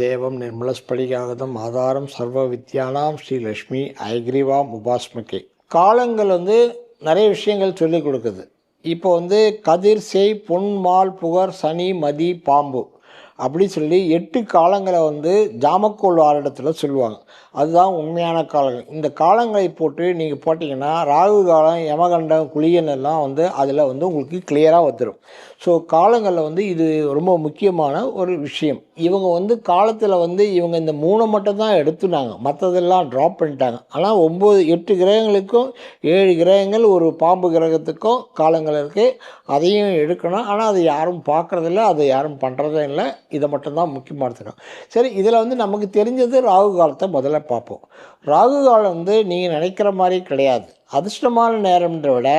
தேவம் நிர்மலஸ்படிகாகதம் ஆதாரம் சர்வ வித்யானாம் ஸ்ரீ லக்ஷ்மி ஐக்ரீவாம் உபாஸ்மகே. காலங்கள் நிறைய விஷயங்கள் சொல்லிக் கொடுக்குது. இப்போ கதிர், செய், பொன், மால், புகர், சனி, மதி, பாம்பு அப்படி சொல்லி 8 காலங்களை ஜாமக்கோள் ஆரிடத்தில் சொல்லுவாங்க. அதுதான் உண்மையான காலங்கள். இந்த காலங்களை போட்டு நீங்கள் போட்டிங்கன்னா ராகு காலம், யமகண்டம், குளியன் எல்லாம் அதில் உங்களுக்கு கிளியராக வந்துடும். ஸோ காலங்களில் இது ரொம்ப முக்கியமான ஒரு விஷயம். இவங்க காலத்தில் இவங்க இந்த 3 மட்டும் தான் எடுத்துனாங்க, மற்றதெல்லாம் ட்ராப் பண்ணிட்டாங்க. ஆனால் 8 கிரகங்களுக்கும் 7 கிரகங்கள் ஒரு பாம்பு கிரகத்துக்கும் காலங்கள் இருக்குது. அதையும் எடுக்கணும். ஆனால் அதை யாரும் பார்க்குறதில்ல, அதை யாரும் பண்ணுறதும் இல்லை. இதை மட்டும்தான் முக்கியமாக எடுத்துக்கணும். சரி, இதில் நமக்கு தெரிஞ்சது ராகு காலத்தை முதல்ல பார்ப்போம். ராகு காலம் நீங்கள் நினைக்கிற மாதிரி கிடையாது. அதிர்ஷ்டமான நேரம்ன்ற விட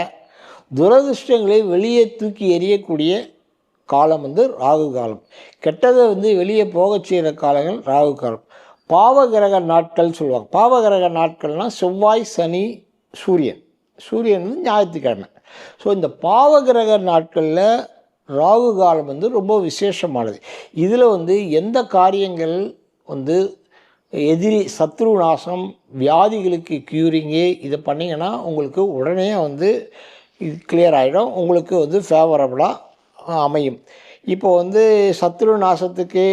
துரதிர்ஷ்டங்களை வெளியே தூக்கி எறியக்கூடிய காலம் ராகு காலம். கெட்டதை வெளியே போக செய்கிற காலங்கள் ராகு காலம். பாவகிரக நாட்கள் சொல்லுவாங்க. பாவகிரக நாட்கள்னால் செவ்வாய், சனி, சூரியன் ஞாயிற்றுக்கிழமை. ஸோ இந்த பாவகிரக நாட்களில் ராகு காலம் ரொம்ப விசேஷமானது. இதில் எந்த காரியங்கள் எதிரி சத்ரு நாசம், வியாதிகளுக்கு க்யூரிங்கு இதை பண்ணிங்கன்னா உங்களுக்கு உடனே இது கிளியர் ஆகிடும். உங்களுக்கு ஃபேவரபுளாக அமையும். இப்போ சத்ரு நாசத்துக்கு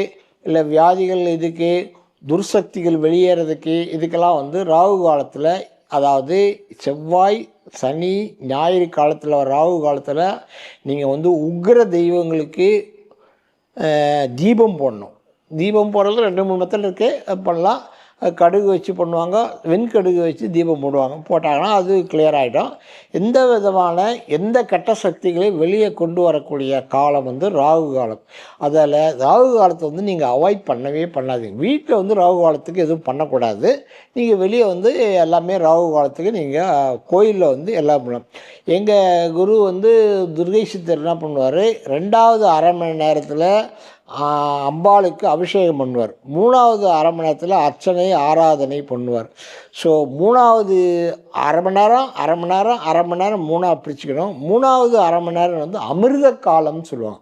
இல்லை வியாதிகள், இதுக்கு துர்சக்திகள் வெளியேறதுக்கு இதுக்கெல்லாம் ராகு காலத்தில், அதாவது செவ்வாய், சனி, ஞாயிறு காலத்தில், ராகு காலத்தில் நீங்கள் உக்கிர தெய்வங்களுக்கு தீபம் போடணும். தீபம் போடுறது 2-3 மெத்தட் இருக்குது, பண்ணலாம். கடுகு வச்சு பண்ணுவாங்க, வெண்கடுகு வச்சு தீபம் போட்டாங்கன்னா அது கிளியர் ஆகிடும். எந்த கெட்ட சக்திகளை வெளியே கொண்டு வரக்கூடிய காலம் ராகு காலம். அதில் ராகு காலத்தை நீங்கள் அவாய்ட் பண்ணவே பண்ணாதீங்க. வீட்டில் ராகு காலத்துக்கு எதுவும் பண்ணக்கூடாது. நீங்கள் வெளியே எல்லாமே ராகு காலத்துக்கு நீங்கள் கோயிலில் எல்லாம் பண்ணலாம். எங்கள் குரு துர்கை சித்தர் என்ன பண்ணுவார், 2வது அரை மணி நேரத்தில் அம்பாளுக்கு அபிஷேகம் பண்ணுவார். 3வது அரை மணி நேரத்தில் அர்ச்சனை, ஆராதனை பண்ணுவார். ஸோ 3வது அரை மணி நேரம் 3ஆக பிரிச்சுக்கணும். 3வது அரை மணி நேரம் அமிர்த காலம்னு சொல்லுவாங்க.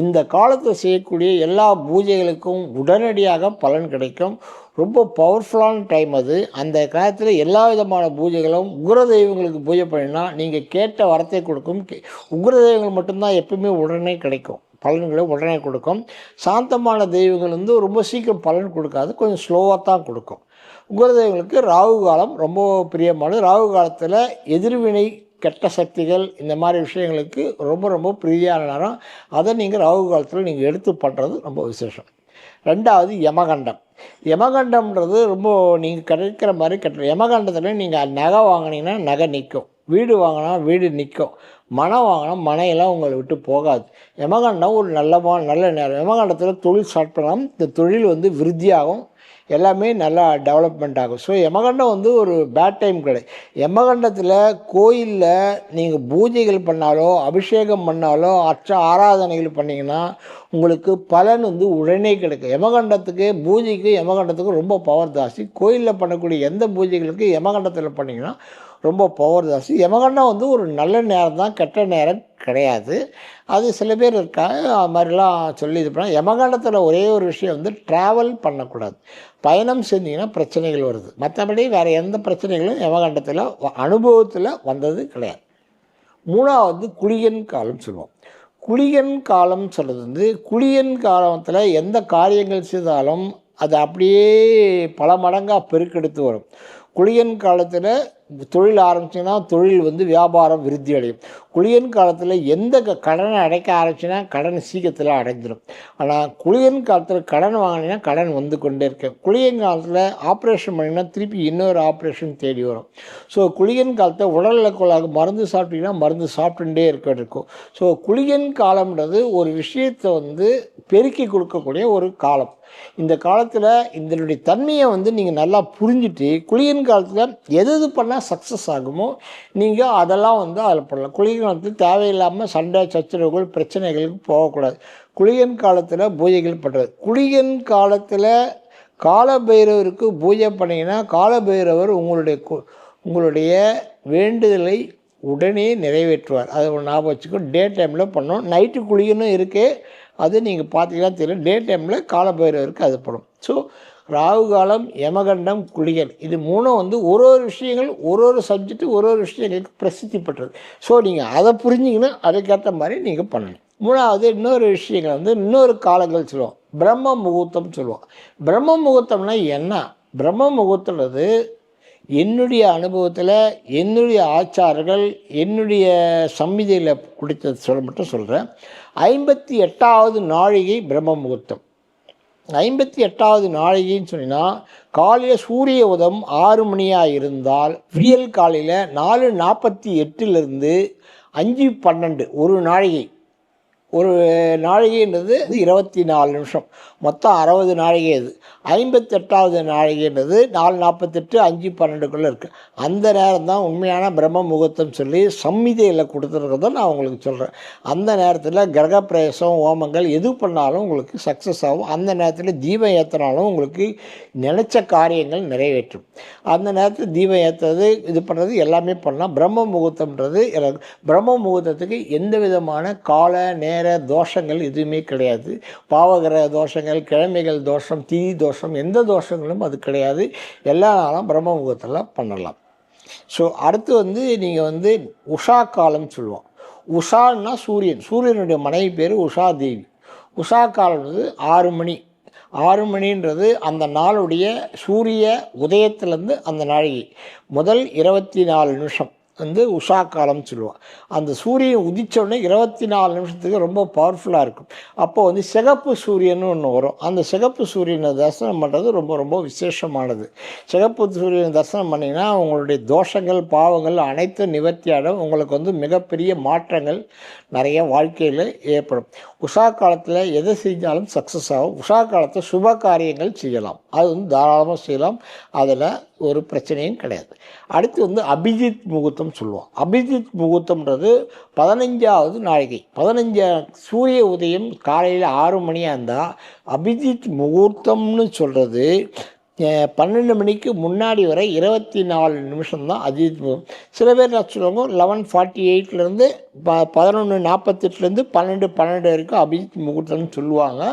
இந்த காலத்தில் செய்யக்கூடிய எல்லா பூஜைகளுக்கும் உடனடியாக பலன் கிடைக்கும். ரொம்ப பவர்ஃபுல்லான டைம் அது. அந்த காலத்தில் எல்லா விதமான பூஜைகளும் உக்ர தெய்வங்களுக்கு பூஜை பண்ணினா நீங்கள் கேட்ட வரத்தை கொடுக்கும். உக்ர தெய்வங்கள் மட்டும்தான் எப்பவுமே உடனே கிடைக்கும், பலன்களை உடனே கொடுக்கும். சாந்தமான தெய்வங்கள் ரொம்ப சீக்கிரம் பலன் கொடுக்காது, கொஞ்சம் ஸ்லோவாக தான் கொடுக்கும். உக்ரதெய்வங்களுக்கு ராகு காலம் ரொம்ப பிரியமானது. ராகு காலத்தில் எதிர்வினை, கெட்ட சக்திகள், இந்த மாதிரி விஷயங்களுக்கு ரொம்ப ரொம்ப பிரியான நேரம். அதை நீங்கள் ராகு காலத்தில் நீங்கள் எடுத்து பண்ணுறது ரொம்ப விசேஷம். 2வது யமகண்டம். யமகண்டம்ன்றது ரொம்ப நீங்கள் கிடைக்கிற மாதிரி யமகண்டத்தில் நீங்கள் நகை வாங்கினீங்கன்னா நகை நிற்கும், வீடு வாங்கினா வீடு நிற்கும், மனம் வாங்கினா மனையெல்லாம் உங்களை விட்டு போகாது. யமகண்டம் ஒரு நல்ல நேரம். யமகண்டத்தில் தொழில் ஸ்டார்ட் பண்ணலாம். இந்த தொழில் விருத்தியாகும், எல்லாமே நல்லா டெவலப்மெண்ட் ஆகும். ஸோ யமகண்டம் ஒரு பேட் டைம் கிடையாது. யமகண்டத்தில் கோயிலில் நீங்கள் பூஜைகள் பண்ணாலோ, அபிஷேகம் பண்ணாலோ, ஆராதனைகள் பண்ணிங்கன்னா உங்களுக்கு பலன் உடனே கிடைக்கும். யமகண்டத்துக்கு பூஜைக்கு யமகண்டத்துக்கு ரொம்ப பவர் ஜாஸ்தி. கோயிலில் பண்ணக்கூடிய எந்த பூஜைகளுக்கு யமகண்டத்தில் பண்ணிங்கன்னா ரொம்ப பவர் ஜாஸ்தி. யமகண்டம் ஒரு நல்ல நேரம் தான், கெட்ட நேரம் கிடையாது. அது சில பேர் இருக்காங்க அது மாதிரிலாம் சொல்லி இது பண்ணால். யமகண்டத்தில் ஒரே ஒரு விஷயம் ட்ராவல் பண்ணக்கூடாது. பயணம் செஞ்சிங்கன்னா பிரச்சனைகள் வருது. மற்றபடி வேறு எந்த பிரச்சனைகளும் யமகண்டத்தில் அனுபவத்தில் வந்தது கிடையாது. 3வது குளியன் காலம் சொல்லுவோம். குளியன் காலம் சொல்கிறது குளியன் காலத்தில் எந்த காரியங்கள் செய்தாலும் அது அப்படியே பல மடங்காக பெருக்கெடுத்து வரும். குளியன் காலத்தில் தொழில் ஆரம்பிச்சிங்கன்னா தொழில் வியாபாரம் விருத்தி அடையும். குளியன் காலத்தில் எந்த கடனை அடைக்க ஆரம்பிச்சின்னா கடன் சீக்கிரத்தில் அடைஞ்சிடும். ஆனால் குளியன் காலத்தில் கடன் வாங்கினீங்கன்னா கடன் கொண்டே இருக்கு. குளியன் காலத்தில் ஆப்ரேஷன் பண்ணிங்கன்னா திருப்பி இன்னொரு ஆப்ரேஷன் தேடி வரும். ஸோ குளியன் காலத்தில் உடல்நல கோளாறு மருந்து சாப்பிட்டீங்கன்னா மருந்து சாப்பிட்டுட்டே இருக்கும். ஸோ குளியன் காலம்ன்றது ஒரு விஷயத்தை பெருக்கி கொடுக்கக்கூடிய ஒரு காலம். இந்த காலத்தில் இதனுடைய தன்மையை நீங்கள் நல்லா புரிஞ்சுட்டு குளியன் காலத்தில் எது பண்ணால் சக்ஸஸ் ஆகுமோ நீங்கள் அதெல்லாம் அதில் பண்ணலாம். குளியன் காலத்தில் தேவையில்லாமல் சண்டை, சச்சரவுகள், பிரச்சனைகளுக்கு போகக்கூடாது. குளியன் காலத்தில் பூஜைகள் பண்ணுறது. குளியன் காலத்தில் காலபைரவருக்கு பூஜை பண்ணிங்கன்னா காலபைரவர் உங்களுடைய வேண்டுதலை உடனே நிறைவேற்றுவார். அதை ஒரு ஞாபகம் வச்சுக்கோ. டே டைமில் பண்ணணும். நைட்டு குளிக்கணும் இருக்குது, அது நீங்கள் பார்த்தீங்கன்னா தெரியும். டே டைமில் காலபைரவருக்கு அது படும். ஸோ ராகு காலம், யமகண்டம், குளியல், இது மூணும் வந்து ஒரு ஒரு விஷயங்கள் ஒரு ஒரு சப்ஜெக்ட்டு ஒரு ஒரு விஷயங்களுக்கு பிரசித்தி பெற்றது. ஸோ நீங்கள் அதை புரிஞ்சிங்கன்னா அதுக்கேற்ற மாதிரி நீங்கள் பண்ணணும். மூணாவது இன்னொரு விஷயங்கள் வந்து இன்னொரு காலங்கள் சொல்லுவோம், பிரம்ம முகூர்த்தம் சொல்லுவோம். பிரம்ம முகூர்த்தம்னா என்ன? பிரம்ம முகூர்த்தம்ன்றது என்னுடைய அனுபவத்தில், என்னுடைய ஆச்சாரர்கள், என்னுடைய சம்மிதியில் குடித்தது மட்டும் சொல்கிறேன். 58வது நாழிகை பிரம்ம முகூர்த்தம். 58வது நாழிகைன்னு சொன்னால் காலையில் சூரிய உதயம் 6 மணியாக இருந்தால் விடியல் காலையில் 4:48 5:12 ஒரு நாழிகை. ஒரு நாழிகைன்றது 24 நிமிஷம், மொத்தம் 60 நாழிகை. அது 58வது நாழிகைன்றது 4:48 5:12 இருக்குது. அந்த நேரம் தான் உண்மையான பிரம்ம முகூர்த்தம் சொல்லி சம்மிதையில் கொடுத்துருக்கிறத நான் உங்களுக்கு சொல்கிறேன். அந்த நேரத்தில் கிரகப்பிரவேசம், ஹோமங்கள் எது பண்ணாலும் உங்களுக்கு சக்ஸஸ் ஆகும். அந்த நேரத்தில் தீபம் ஏற்றினாலும் உங்களுக்கு நினச்ச காரியங்கள் நிறைவேற்றும். அந்த நேரத்தில் தீபம் ஏற்றுறது, இது பண்ணுறது எல்லாமே பண்ணலாம். பிரம்ம முகூர்த்தம்ன்றது பிரம்ம முகூர்த்தத்துக்கு எந்த விதமான கால நேர தோஷங்கள் எதுவுமே கிடையாது. பாவகிரக தோஷங்கள், கிழமைகள் தோஷம், தீ தோஷம், எந்த தோஷங்களும் அது கிடையாது. எல்லா நாளும் பிரம்ம முகூர்த்தத்தில் பண்ணலாம். ஸோ அடுத்து வந்து நீங்கள் வந்து உஷா காலம் சொல்லுவோம். உஷான்னா சூரியன், சூரியனுடைய மனைவி பேர் உஷா தேவி. உஷா காலம் வந்து 6 மணி. 6 மணின்றது அந்த நாளுடைய சூரிய உதயத்திலேருந்து அந்த நாழிகை முதல் 24 நிமிஷம் வந்து உஷா காலம்னு சொல்லுவோம். அந்த சூரியன் உதித்தோடனே 24 நிமிஷத்துக்கு ரொம்ப பவர்ஃபுல்லாக இருக்கும். அப்போது வந்து சிகப்பு சூரியன் ஒன்று வரும். அந்த சிகப்பு சூரியனை தரிசனம் பண்ணுறது ரொம்ப ரொம்ப விசேஷமானது. சிகப்பு சூரியனை தரிசனம் பண்ணிங்கன்னா உங்களுடைய தோஷங்கள், பாவங்கள் அனைத்தும் நிவர்த்தியாடும். உங்களுக்கு வந்து மிகப்பெரிய மாற்றங்கள் நிறைய வாழ்க்கையில் ஏற்படும். உஷா காலத்தில் எதை செஞ்சாலும் சக்ஸஸ் ஆகும். உஷா காலத்தில் சுப காரியங்கள் செய்யலாம். அது வந்து தாராளமாக செய்யலாம். அதில் ஒரு பிரச்சனையும் கிடையாது. அடுத்து வந்து அபிஜித் முகூர்த்தம் சொல்லுவோம். அபிஜித் முகூர்த்தம்ன்றது 15வது நாழிகை. 15 சூரிய உதயம் காலையில் 6 மணியாக இருந்தால் அபிஜித் முகூர்த்தம்னு சொல்கிறது 12 மணிக்கு முன்னாடி வரை 24 நிமிஷம் தான் அபிஜித் முகூர்த்தம். சில பேர் நான் சொல்லுவாங்க 11:48 11:48 12:12 வரைக்கும் அபிஜித் முகூர்த்தம்னு சொல்லுவாங்க.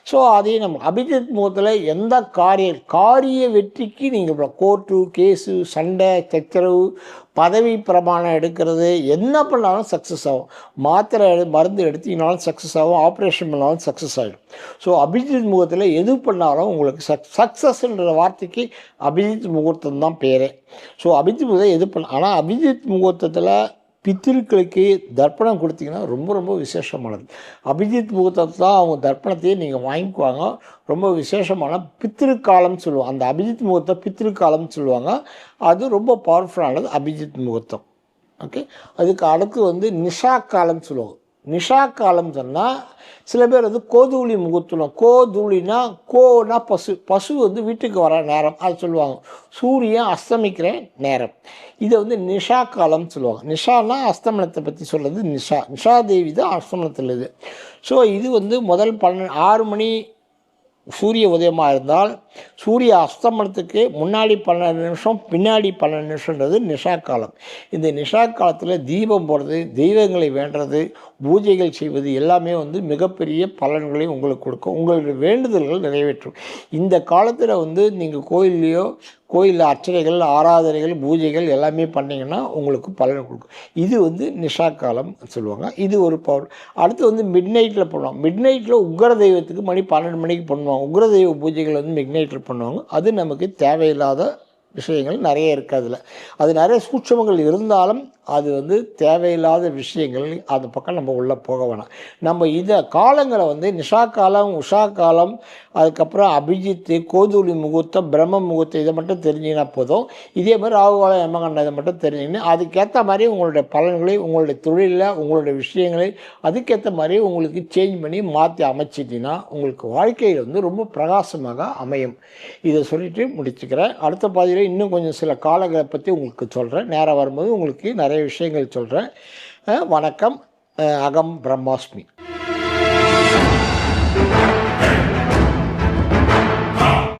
ஸோ அதையும் நம்ம அபிஜித் முகூர்த்தத்தில் எந்த காரிய வெற்றிக்கு நீங்கள் கோர்ட்டு, கேஸு, சண்டை, சச்சரவு, பதவி பிரமாணம் எடுக்கிறது என்ன பண்ணாலும் சக்ஸஸ் ஆகும். மருந்து எடுத்தீங்கனாலும் சக்ஸஸ் ஆகும். ஆப்ரேஷன் பண்ணாலும் சக்ஸஸ் ஆகிடும். ஸோ அபிஜித் முகூர்த்தத்தில் எது பண்ணாலும் உங்களுக்கு சக்ஸஸ்ன்ற வார்த்தைக்கு அபிஜித் முகூர்த்தம் தான் பேரே. ஸோ அபிஜித் முகூர்த்தம் எது பண்ண, ஆனால் அபிஜித் முகூர்த்தத்தில் பித்திருக்களுக்கு தர்ப்பணம் கொடுத்தீங்கன்னா ரொம்ப ரொம்ப விசேஷமானது. அபிஜித் முகூர்த்தத்தில் தான் அவங்க தர்ப்பணத்தையே நீங்கள் வாங்கிக்குவாங்க. ரொம்ப விசேஷமான பித்திருக்காலம்னு சொல்லுவாங்க. அந்த அபிஜித் முகூர்த்தம் பித்திருக்காலம்னு சொல்லுவாங்க. அது ரொம்ப பவர்ஃபுல்லானது அபிஜித் முகூர்த்தம். ஓகே. அதுக்கு அடுத்து வந்து நிஷா காலம் சொல்லுவாங்க. நிஷா காலம் சொன்னால் சில பேர் வந்து கோதூளி முகூர்த்தம். கோதூளினா கோனா பசு வந்து வீட்டுக்கு வர நேரம் அது சொல்லுவாங்க. சூரியன் அஸ்தமிக்கிற நேரம். இதை வந்து நிஷா காலம் சொல்லுவாங்க. நிஷானா அஸ்தமனத்தை பற்றி சொல்கிறது நிஷா. நிஷா தேவி தான் அஸ்தமனத்தில் இது. ஸோ இது வந்து முதல் 6 மணி சூரிய உதயமாக இருந்தால் சூரிய அஸ்தமனத்துக்கு முன்னாடி 12 நிமிஷம், பின்னாடி 12 நிமிஷன்றது நிஷா காலம். இந்த நிஷா காலத்தில் தீபம் போடுறது, தெய்வங்களை வேண்டுறது, பூஜைகள் செய்வது எல்லாமே வந்து மிகப்பெரிய பலன்களை உங்களுக்கு கொடுக்கும். உங்களுடைய வேண்டுதல்கள் நிறைவேற்றும். இந்த காலத்தில் வந்து நீங்கள் கோயிலில் அர்ச்சனைகள், ஆராதனைகள், பூஜைகள் எல்லாமே பண்ணிங்கன்னா உங்களுக்கு பலன் கொடுக்கும். இது வந்து நிஷா காலம் சொல்லுவாங்க. இது ஒரு பவர். அடுத்து வந்து மிட் நைட்டில் பண்ணுவாங்க. மிட் நைட்டில் உக்ர தெய்வத்துக்கு மணி 12 மணிக்கு பண்ணுவாங்க. உக்ர தெய்வ பூஜைகள் வந்து மிட் நைட்டில் பண்ணுவாங்க. அது நமக்கு தேவையில்லாத விஷயங்கள் நிறைய இருக்குது. அது நிறைய சூட்சமங்கள் இருந்தாலும் அது வந்து தேவையில்லாத விஷயங்கள், அது பக்கம் நம்ம உள்ளே போக வேணாம். நம்ம இதை காலங்களை வந்து நிஷா காலம், உஷா காலம், அதுக்கப்புறம் அபிஜித்து, கோதூளி முகூர்த்தம், பிரம்ம முகூர்த்தம் இதை மட்டும் தெரிஞ்சிங்கன்னா போதும். இதே மாதிரி ராகு காலம், யமகண்டம் இதை மட்டும் தெரிஞ்சிங்கன்னா அதுக்கேற்ற மாதிரி உங்களுடைய பலன்களை, உங்களுடைய தொழிலில், உங்களுடைய விஷயங்களை அதுக்கேற்ற மாதிரி உங்களுக்கு சேஞ்ச் பண்ணி மாற்றி அமைச்சிட்டிங்கன்னா உங்களுக்கு வாழ்க்கையில் வந்து ரொம்ப பிரகாசமாக அமையும். இதை சொல்லிவிட்டு முடிச்சுக்கிறேன். அடுத்த பாதியில் இன்னும் கொஞ்சம் சில காலங்களை பற்றி உங்களுக்கு சொல்கிறேன். நேரம் வரும்போது உங்களுக்கு நிறைய விஷயங்கள் சொல்கிறேன். வணக்கம். அகம் பிரம்மாஸ்மி.